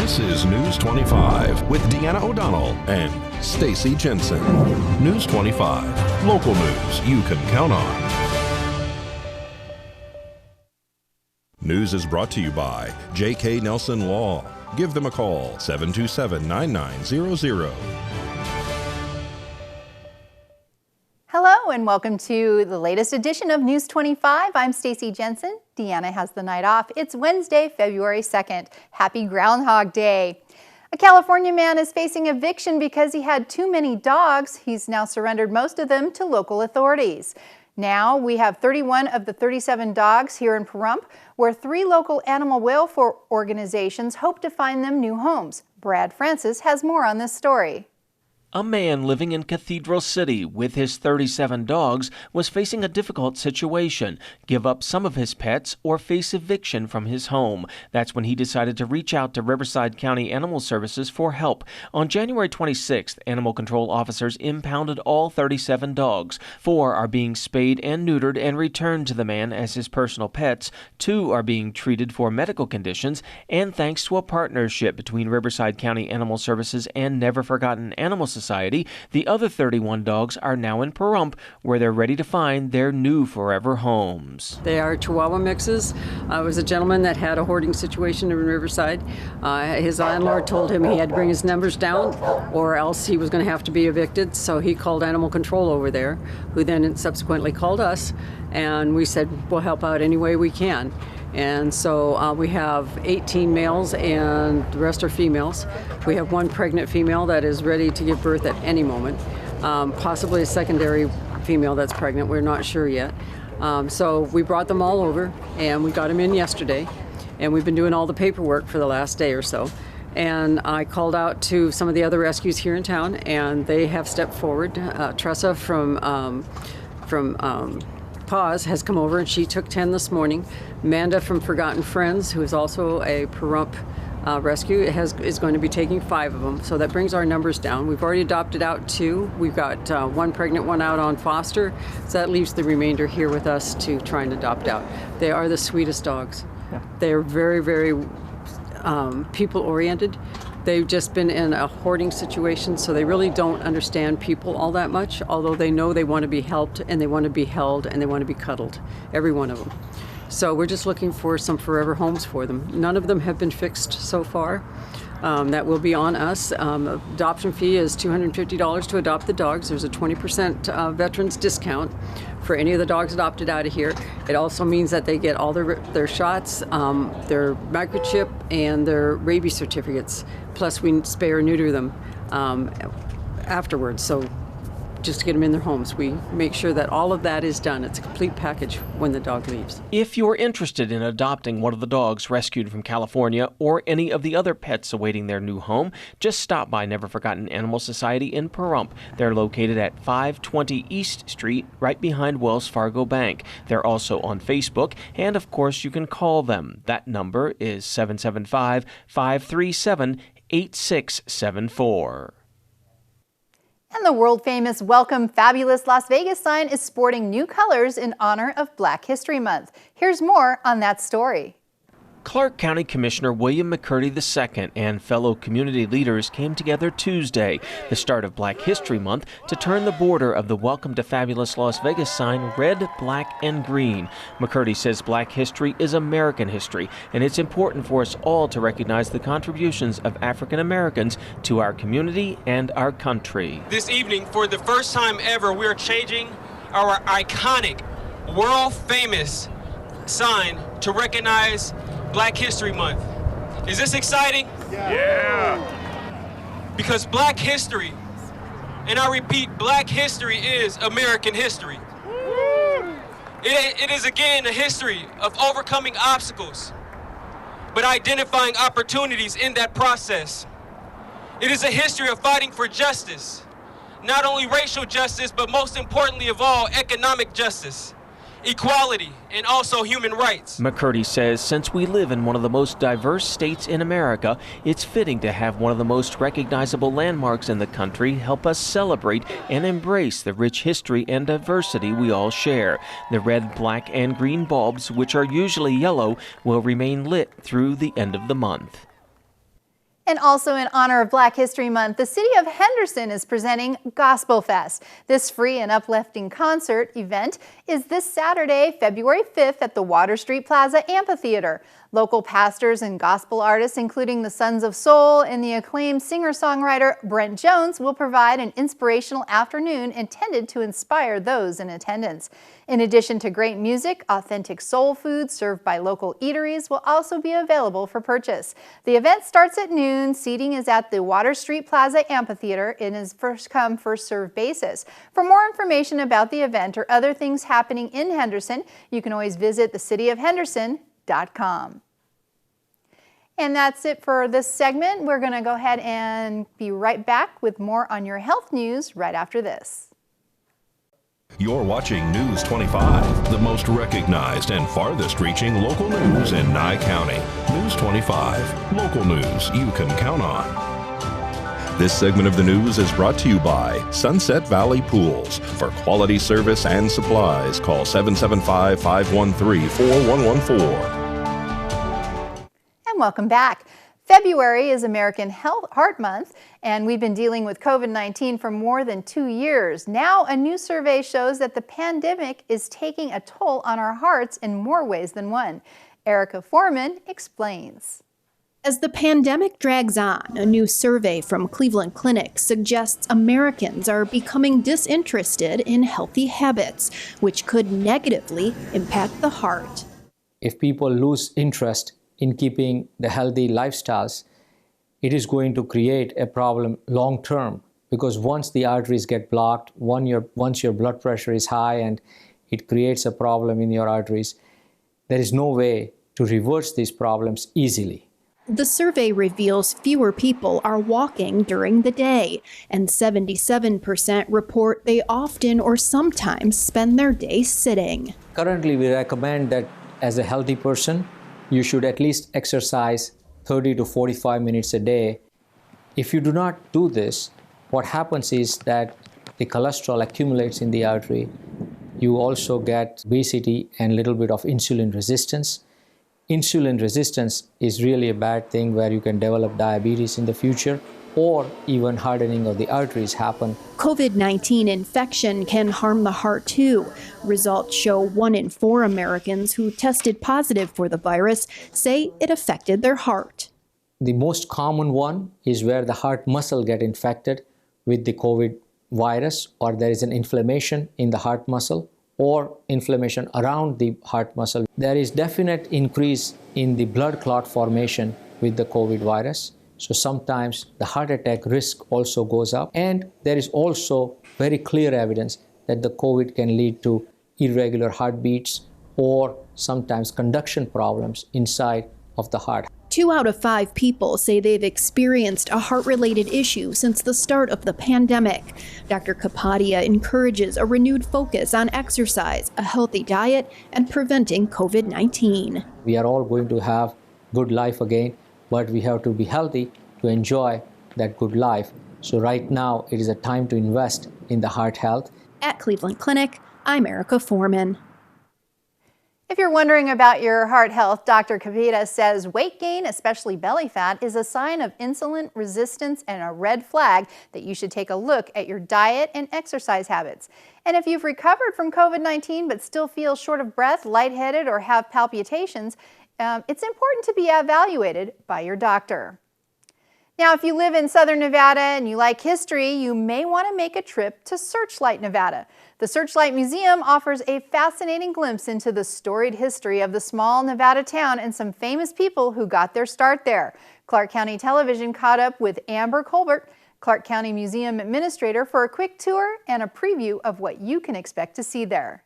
This is News 25 with Deanna O'Donnell and Stacy Jensen. News 25, local news you can count on. News is brought to you by J.K. Nelson Law. Give them a call, 727-9900. Hello and welcome to the latest edition of News 25. I'm Stacy Jensen. Deanna has the night off. It's Wednesday, February 2nd. Happy Groundhog Day. A California man is facing eviction because he had too many dogs. He's now surrendered most of them to local authorities. Now we have 31 of the 37 dogs here in Pahrump, where 3 local animal welfare organizations hope to find them new homes. Brad Francis has more on this story. A man living in Cathedral City with his 37 dogs was facing a difficult situation: give up some of his pets or face eviction from his home. That's when he decided to reach out to Riverside County Animal Services for help. On January 26th, animal control officers impounded all 37 dogs. 4 are being spayed and neutered and returned to the man as his personal pets. 2 are being treated for medical conditions, and thanks to a partnership between Riverside County Animal Services and Never Forgotten Animal Society, the other 31 dogs are now in Pahrump, where they're ready to find their new forever homes. They are Chihuahua mixes. It was a gentleman that had a hoarding situation in Riverside. His landlord told him he had to bring his numbers down or else he was going to have to be evicted, so he called animal control over there, who then subsequently called us, and we said we'll help out any way we can. And so we have 18 males and the rest are females. We have 1 pregnant female that is ready to give birth at any moment, possibly a secondary female that's pregnant. We're not sure yet. So we brought them all over and we got them in yesterday, and we've been doing all the paperwork for the last day or so. And I called out to some of the other rescues here in town, and they have stepped forward. Tressa from Paws has come over and she took 10 this morning. Amanda from Forgotten Friends, who is also a Pahrump rescue, is going to be taking 5 of them. So that brings our numbers down. We've already adopted out 2. We've got 1 pregnant, 1 out on foster. So that leaves the remainder here with us to try and adopt out. They are the sweetest dogs. Yeah. They're very, very people-oriented. They've just been in a hoarding situation, so they really don't understand people all that much, although they know they want to be helped and they want to be held and they want to be cuddled, every one of them. So we're just looking for some forever homes for them. None of them have been fixed so far. That will be on us. Adoption fee is $250 to adopt the dogs. There's a 20% veterans discount for any of the dogs adopted out of here. It also means that they get all their shots, their microchip, and their rabies certificates. Plus, we spay or neuter them afterwards. So just to get them in their homes, we make sure that all of that is done. It's a complete package when the dog leaves. If you're interested in adopting one of the dogs rescued from California or any of the other pets awaiting their new home, just stop by Never Forgotten Animal Society in Pahrump. They're located at 520 East Street, right behind Wells Fargo Bank. They're also on Facebook, and of course you can call them. That number is 775-537-8674. And the world-famous Welcome Fabulous Las Vegas sign is sporting new colors in honor of Black History Month. Here's more on that story. Clark County Commissioner William McCurdy II and fellow community leaders came together Tuesday, the start of Black History Month, to turn the border of the Welcome to Fabulous Las Vegas sign red, black, and green. McCurdy says Black history is American history, and it's important for us all to recognize the contributions of African Americans to our community and our country. This evening, for the first time ever, we are changing our iconic, world-famous sign to recognize Black History Month. Is this exciting? Yeah. Because Black history, and I repeat, Black history is American history. It is again a history of overcoming obstacles, but identifying opportunities in that process. It is a history of fighting for justice, not only racial justice, but most importantly of all, economic justice, equality, and also human rights. McCurdy says since we live in one of the most diverse states in America, it's fitting to have one of the most recognizable landmarks in the country help us celebrate and embrace the rich history and diversity we all share. The red, black, and green bulbs, which are usually yellow, will remain lit through the end of the month. And also in honor of Black History Month, the City of Henderson is presenting Gospel Fest. This free and uplifting concert event is this Saturday, February 5th at the Water Street Plaza Amphitheater. Local pastors and gospel artists, including the Sons of Soul and the acclaimed singer-songwriter Brent Jones, will provide an inspirational afternoon intended to inspire those in attendance. In addition to great music, authentic soul food served by local eateries will also be available for purchase. The event starts at noon. Seating is at the Water Street Plaza Amphitheater and is first come, first served basis. For more information about the event or other things happening in Henderson, you can always visit thecityofhenderson.com. And that's it for this segment. We're going to go ahead and be right back with more on your health news right after this. You're watching News 25, the most recognized and farthest reaching local news in Nye County. News 25, local news you can count on. This segment of the news is brought to you by Sunset Valley Pools. For quality service and supplies, call 775-513-4114. Welcome back. February is American Heart Month, and we've been dealing with COVID-19 for more than 2 years. Now, a new survey shows that the pandemic is taking a toll on our hearts in more ways than one. Erica Foreman explains. As the pandemic drags on, a new survey from Cleveland Clinic suggests Americans are becoming disinterested in healthy habits, which could negatively impact the heart. If people lose interest in keeping the healthy lifestyles, it is going to create a problem long term, because once the arteries get blocked, once your blood pressure is high and it creates a problem in your arteries, there is no way to reverse these problems easily. The survey reveals fewer people are walking during the day, and 77% report they often or sometimes spend their day sitting. Currently, we recommend that as a healthy person, you should at least exercise 30 to 45 minutes a day. If you do not do this, what happens is that the cholesterol accumulates in the artery. You also get obesity and a little bit of insulin resistance. Insulin resistance is really a bad thing where you can develop diabetes in the future, or even hardening of the arteries happen. COVID-19 infection can harm the heart too. Results show 1 in 4 Americans who tested positive for the virus say it affected their heart. The most common one is where the heart muscle get infected with the COVID virus, or there is an inflammation in the heart muscle or inflammation around the heart muscle. There is definite increase in the blood clot formation with the COVID virus. So sometimes the heart attack risk also goes up, and there is also very clear evidence that the COVID can lead to irregular heartbeats or sometimes conduction problems inside of the heart. 2 out of 5 people say they've experienced a heart-related issue since the start of the pandemic. Dr. Kapadia encourages a renewed focus on exercise, a healthy diet, and preventing COVID-19. We are all going to have good life again, but we have to be healthy to enjoy that good life. So right now, it is a time to invest in the heart health. At Cleveland Clinic, I'm Erica Foreman. If you're wondering about your heart health, Dr. Kavita says weight gain, especially belly fat, is a sign of insulin resistance and a red flag that you should take a look at your diet and exercise habits. And if you've recovered from COVID-19 but still feel short of breath, lightheaded, or have palpitations, it's important to be evaluated by your doctor. Now, if you live in Southern Nevada and you like history, you may want to make a trip to Searchlight, Nevada. The Searchlight Museum offers a fascinating glimpse into the storied history of the small Nevada town and some famous people who got their start there. Clark County Television caught up with Amber Colbert, Clark County Museum Administrator, for a quick tour and a preview of what you can expect to see there.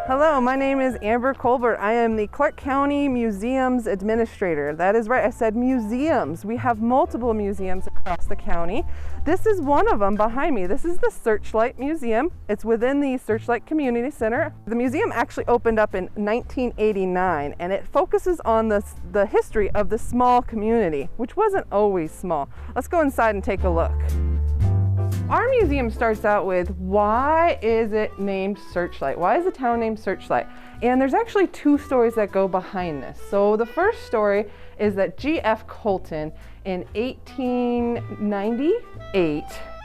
Hello, my name is Amber Colbert. I am the Clark County Museums Administrator. That is right, I said museums. We have multiple museums across the county. This is one of them behind me. This is the Searchlight Museum. It's within the Searchlight Community Center. The museum actually opened up in 1989, and it focuses on the history of the small community, which wasn't always small. Let's go inside and take a look. Our museum starts out with, why is it named Searchlight? Why is the town named Searchlight? And there's actually two stories that go behind this. So the first story is that G.F. Colton in 1898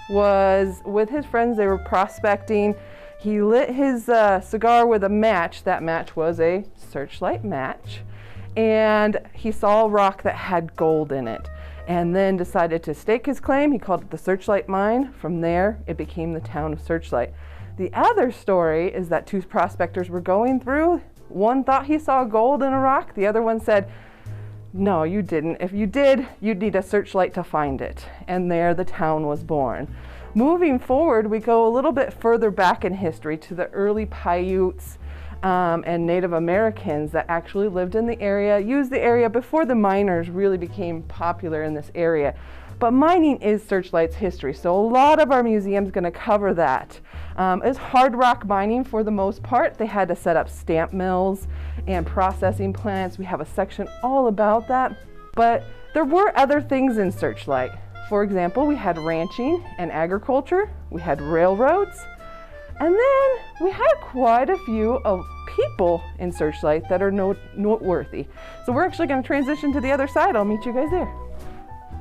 was with his friends. They were prospecting. He lit his cigar with a match. That match was a searchlight match. And he saw a rock that had gold in it, and then decided to stake his claim. He called it the Searchlight Mine. From there, it became the town of Searchlight. The other story is that two prospectors were going through. One thought he saw gold in a rock. The other one said, no, you didn't. If you did, you'd need a searchlight to find it. And there the town was born. Moving forward, we go a little bit further back in history to the early Paiutes and Native Americans that actually lived in the area, used the area before the miners really became popular in this area. But mining is Searchlight's history, so a lot of our museum's going to cover that. It's hard rock mining for the most part. They had to set up stamp mills and processing plants. We have a section all about that. But there were other things in Searchlight. For example, we had ranching and agriculture. We had railroads. And then we had quite a few of people in Searchlight that are noteworthy. So we're actually going to transition to the other side. I'll meet you guys there.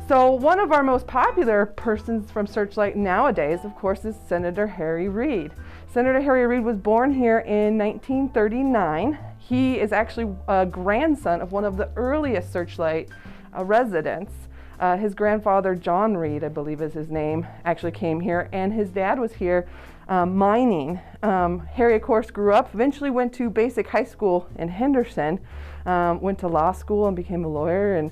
So one of our most popular persons from Searchlight nowadays, of course, is Senator Harry Reid. Senator Harry Reid was born here in 1939. He is actually a grandson of one of the earliest Searchlight residents. His grandfather, John Reid, I believe is his name, actually came here, and his dad was here mining. Harry, of course, grew up, eventually went to basic high school in Henderson, went to law school and became a lawyer, and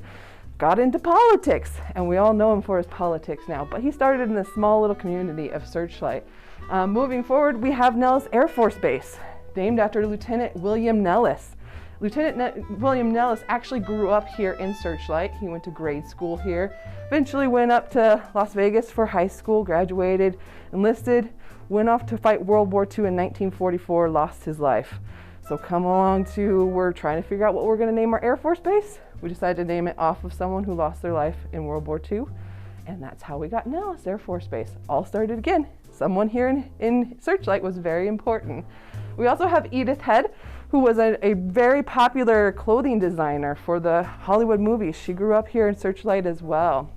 got into politics. And we all know him for his politics now, but he started in the small little community of Searchlight. Moving forward, we have Nellis Air Force Base, named after Lieutenant William Nellis. William Nellis actually grew up here in Searchlight. He went to grade school here, eventually went up to Las Vegas for high school, graduated, enlisted, went off to fight World War II in 1944, lost his life. So come along we're trying to figure out what we're going to name our Air Force Base. We decided to name it off of someone who lost their life in World War II, and that's how we got Nellis Air Force Base. All started again. Someone here in Searchlight was very important. We also have Edith Head, who was a very popular clothing designer for the Hollywood movies. She grew up here in Searchlight as well.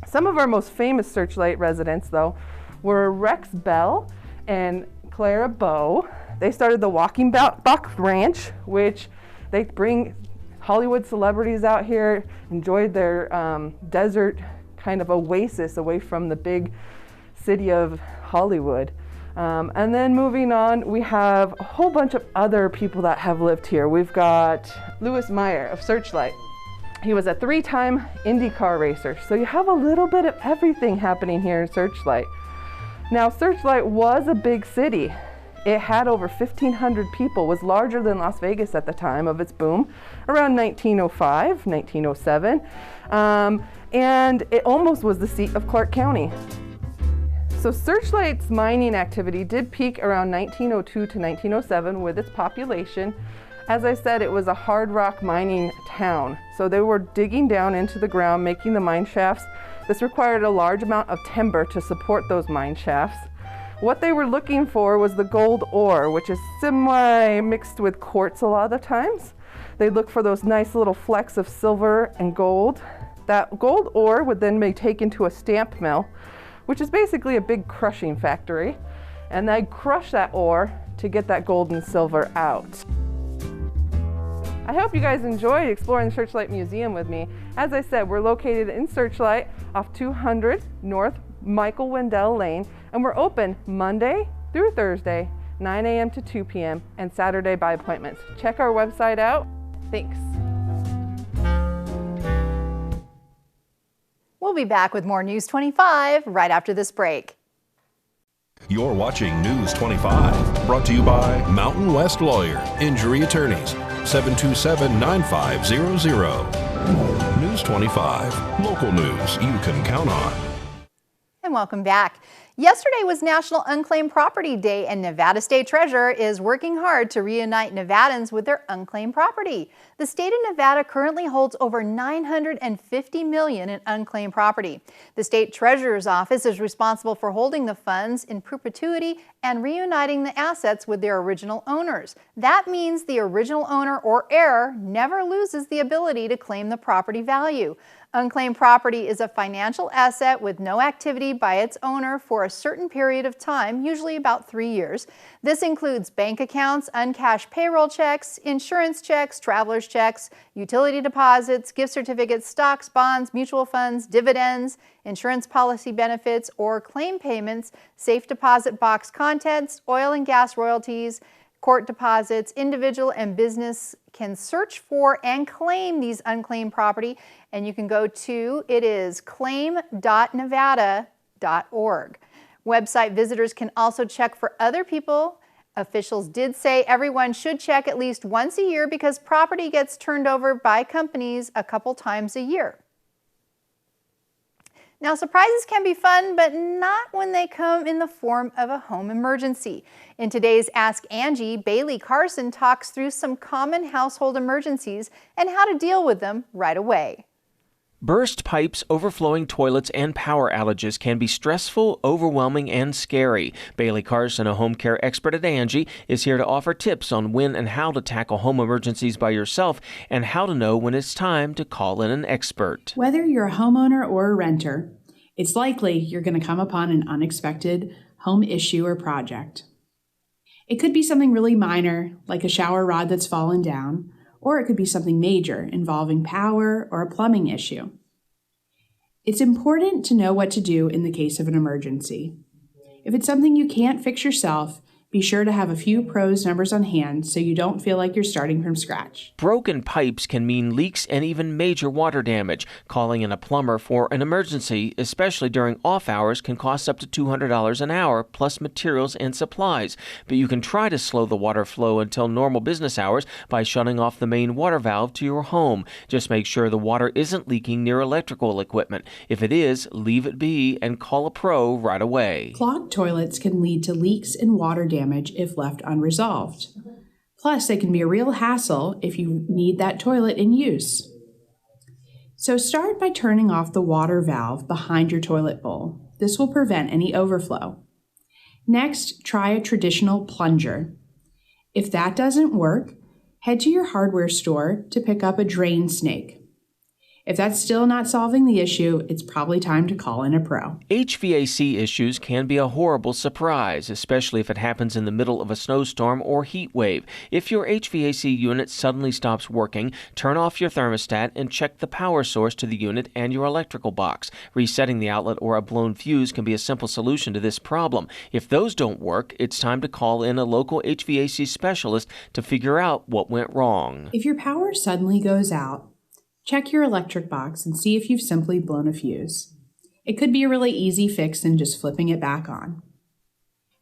Some of our most famous Searchlight residents, though, were Rex Bell and Clara Bow. They started the Walking Buck Ranch, which they bring Hollywood celebrities out here, enjoyed their desert kind of oasis away from the big city of Hollywood. And then moving on, we have a whole bunch of other people that have lived here. We've got Louis Meyer of Searchlight. He was a 3-time IndyCar racer. So you have a little bit of everything happening here in Searchlight. Now, Searchlight was a big city. It had over 1,500 people, was larger than Las Vegas at the time of its boom, around 1905, 1907. And it almost was the seat of Clark County. So Searchlight's mining activity did peak around 1902 to 1907 with its population. As I said, it was a hard rock mining town. So they were digging down into the ground, making the mine shafts. This required a large amount of timber to support those mine shafts. What they were looking for was the gold ore, which is semi-mixed with quartz a lot of the times. They'd look for those nice little flecks of silver and gold. That gold ore would then be taken to a stamp mill, which is basically a big crushing factory. And they'd crush that ore to get that gold and silver out. I hope you guys enjoyed exploring the Searchlight Museum with me. As I said, we're located in Searchlight off 200 North Michael Wendell Lane, and we're open Monday through Thursday, 9 a.m. to 2 p.m. and Saturday by appointments. Check our website out. Thanks. We'll be back with more News 25 right after this break. You're watching News 25, brought to you by Mountain West Lawyer, Injury Attorneys, 727-9500. News 25, local news you can count on. And welcome back. Yesterday was National Unclaimed Property Day, and Nevada State Treasurer is working hard to reunite Nevadans with their unclaimed property. The state of Nevada currently holds over $950 million in unclaimed property. The state treasurer's office is responsible for holding the funds in perpetuity and reuniting the assets with their original owners. That means the original owner or heir never loses the ability to claim the property value. Unclaimed property is a financial asset with no activity by its owner for a certain period of time, usually about 3 years. This includes bank accounts, uncashed payroll checks, insurance checks, traveler's checks, utility deposits, gift certificates, stocks, bonds, mutual funds, dividends, insurance policy benefits, or claim payments, safe deposit box contents, oil and gas royalties, court deposits. Individual and business can search for and claim these unclaimed property, and you can go to, it is claim.nevada.org. Website visitors can also check for other people. Officials did say everyone should check at least once a year because property gets turned over by companies a couple times a year. Now, surprises can be fun, but not when they come in the form of a home emergency. In today's Ask Angie, Bailey Carson talks through some common household emergencies and how to deal with them right away. Burst pipes, overflowing toilets, and power outages can be stressful, overwhelming, and scary. Bailey Carson, a home care expert at Angie, is here to offer tips on when and how to tackle home emergencies by yourself and how to know when it's time to call in an expert. Whether you're a homeowner or a renter, it's likely you're going to come upon an unexpected home issue or project. It could be something really minor, like a shower rod that's fallen down, or it could be something major involving power or a plumbing issue. It's important to know what to do in the case of an emergency. If it's something you can't fix yourself, be sure to have a few pros numbers on hand so you don't feel like you're starting from scratch. Broken pipes can mean leaks and even major water damage. Calling in a plumber for an emergency, especially during off hours, can cost up to $200 an hour, plus materials and supplies. But you can try to slow the water flow until normal business hours by shutting off the main water valve to your home. Just make sure the water isn't leaking near electrical equipment. If it is, leave it be and call a pro right away. Clogged toilets can lead to leaks and water damage if left unresolved. Plus, they can be a real hassle if you need that toilet in use. So start by turning off the water valve behind your toilet bowl. This will prevent any overflow. Next, try a traditional plunger. If that doesn't work, head to your hardware store to pick up a drain snake. If that's still not solving the issue, it's probably time to call in a pro. HVAC issues can be a horrible surprise, especially if it happens in the middle of a snowstorm or heat wave. If your HVAC unit suddenly stops working, turn off your thermostat and check the power source to the unit and your electrical box. Resetting the outlet or a blown fuse can be a simple solution to this problem. If those don't work, it's time to call in a local HVAC specialist to figure out what went wrong. If your power suddenly goes out, check your electric box and see if you've simply blown a fuse. It could be a really easy fix than just flipping it back on.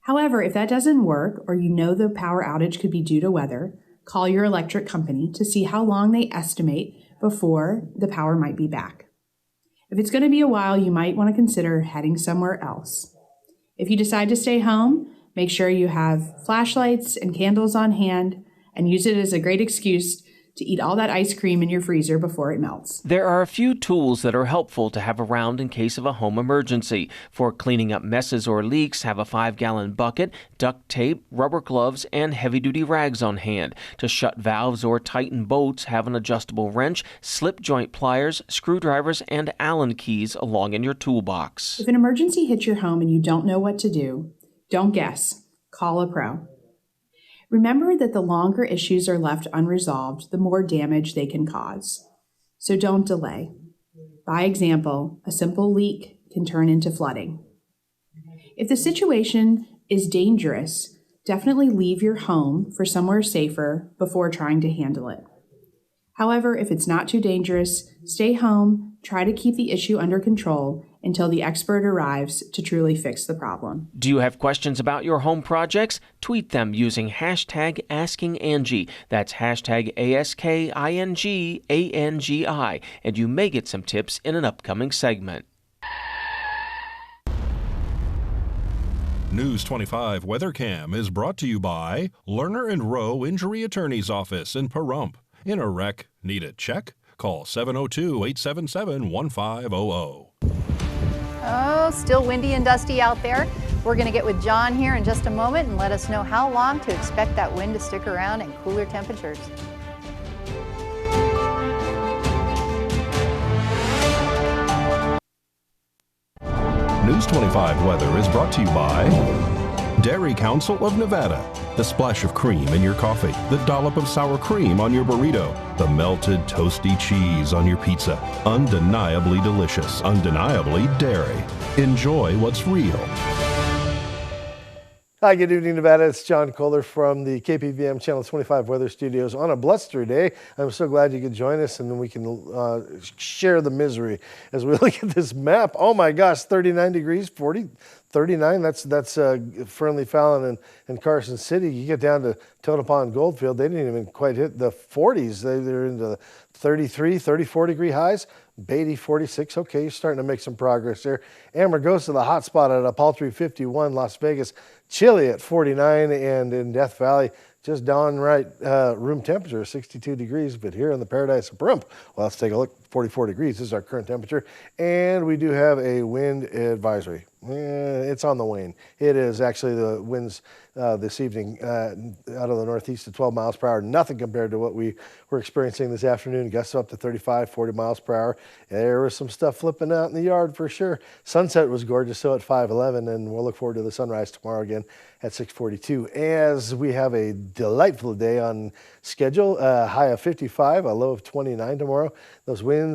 However, if that doesn't work or you know the power outage could be due to weather, call your electric company to see how long they estimate before the power might be back. If it's going to be a while, you might want to consider heading somewhere else. If you decide to stay home, make sure you have flashlights and candles on hand and use it as a great excuse to eat all that ice cream in your freezer before it melts. There are a few tools that are helpful to have around in case of a home emergency. For cleaning up messes or leaks, have a 5-gallon bucket, duct tape, rubber gloves, and heavy-duty rags on hand. To shut valves or tighten bolts, have an adjustable wrench, slip joint pliers, screwdrivers, and Allen keys along in your toolbox. If an emergency hits your home and you don't know what to do, don't guess. Call a pro. Remember that the longer issues are left unresolved, the more damage they can cause. So don't delay. By example, a simple leak can turn into flooding. If the situation is dangerous, definitely leave your home for somewhere safer before trying to handle it. However, if it's not too dangerous, stay home, try to keep the issue under control until the expert arrives to truly fix the problem. Do you have questions about your home projects? Tweet them using hashtag AskingAngie. That's hashtag AskingAngie, and you may get some tips in an upcoming segment. News 25 Weather Cam is brought to you by Lerner and Rowe Injury Attorney's Office in Pahrump. In a wreck, need a check? Call 702-877-1500. Oh, still windy and dusty out there. We're going to get with John here in just a moment and let us know how long to expect that wind to stick around and cooler temperatures. News 25 weather is brought to you by Dairy Council of Nevada. The splash of cream in your coffee, the dollop of sour cream on your burrito, the melted toasty cheese on your pizza. Undeniably delicious, undeniably dairy. Enjoy what's real. Hi, good evening, Nevada. It's John Kohler from the KPVM Channel 25 Weather Studios on a blustery day. I'm so glad you could join us, and then we can share the misery as we look at this map. Oh my gosh, 39 degrees, 40, 39. That's Fernley Fallon and Carson City. You get down to Tonopah, Goldfield, they didn't even quite hit the 40s. They're into the 33, 34 degree highs. Beatty 46. Okay, you're starting to make some progress there. Amargosa, the hot spot at a paltry 51. Las Vegas, chilly at 49, and in Death Valley, just downright room temperature, 62 degrees. But here in the Paradise of Pahrump, well, let's take a look. 44 degrees. This is our current temperature, and we do have a wind advisory. It's on the wane. It is actually the winds this evening out of the northeast at 12 miles per hour. Nothing compared to what we were experiencing this afternoon. Gusts up to 35, 40 miles per hour. There was some stuff flipping out in the yard for sure. Sunset was gorgeous, so at 5:11, and we'll look forward to the sunrise tomorrow again at 6:42. As we have a delightful day on schedule, high of 55, a low of 29 tomorrow. Those winds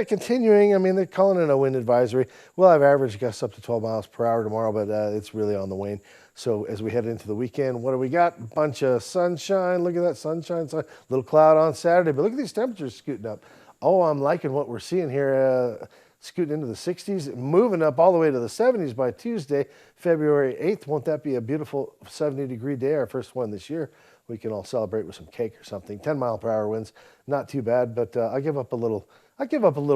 continuing. I mean, they're calling it a wind advisory. We'll have average gusts up to 12 miles per hour tomorrow, but it's really on the wane. So as we head into the weekend, what do we got? Bunch of sunshine. Look at that sunshine. Little cloud on Saturday, but look at these temperatures scooting up. Oh, I'm liking what we're seeing here. Scooting into the 60s, moving up all the way to the 70s by Tuesday, February 8th. Won't that be a beautiful 70-degree day, our first one this year? We can all celebrate with some cake or something. 10-mile-per-hour winds, not too bad, but I give up a little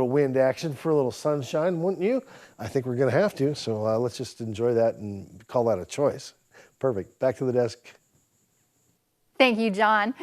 wind action for a little sunshine, wouldn't you? I think we're going to have to, so let's just enjoy that and call that a choice. Perfect. Back to the desk. Thank you, John.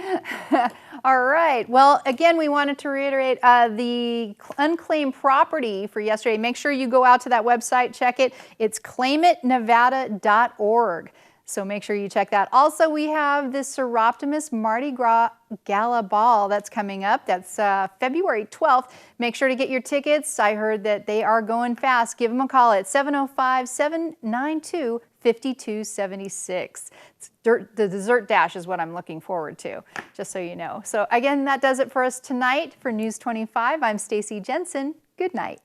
All right. Well, again, we wanted to reiterate the unclaimed property for yesterday. Make sure you go out to that website, check it. It's claimittnevada.org. So make sure you check that. Also, we have this Seroptimus Mardi Gras Gala Ball that's coming up. That's February 12th. Make sure to get your tickets. I heard that they are going fast. Give them a call at 705-792-5276. The dessert dash is what I'm looking forward to, just so you know. So again, that does it for us tonight. For News 25, I'm Stacy Jensen. Good night.